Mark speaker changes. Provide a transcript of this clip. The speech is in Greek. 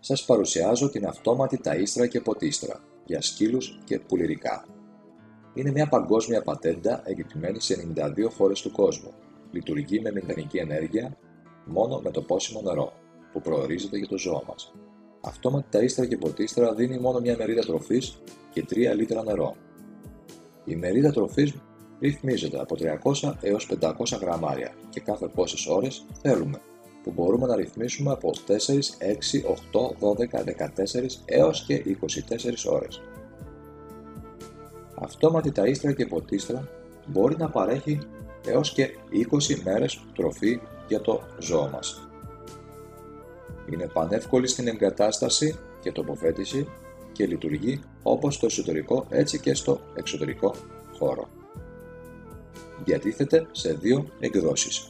Speaker 1: Σας παρουσιάζω την αυτόματη ταΐστρα και ποτίστρα για σκύλους και πουλερικά. Είναι μια παγκόσμια πατέντα εγκεκριμένη σε 92 χώρες του κόσμου. Λειτουργεί με μηδενική ενέργεια μόνο με το πόσιμο νερό που προορίζεται για το ζώο μας. Αυτόματη ταΐστρα και ποτίστρα δίνει μόνο μια μερίδα τροφής και 3 λίτρα νερό. Η μερίδα τροφής ρυθμίζεται από 300 έως 500 γραμμάρια και κάθε πόσες ώρες θέλουμε, που μπορούμε να ρυθμίσουμε από 4, 6, 8, 12, 14 έως και 24 ώρες. Αυτόματη ταΐστρα και ποτίστρα μπορεί να παρέχει έως και 20 μέρες τροφή για το ζώο μας. Είναι πανεύκολη στην εγκατάσταση και τοποθέτηση και λειτουργεί όπως στο εσωτερικό έτσι και στο εξωτερικό χώρο. Διατίθεται σε 2 εκδόσεις.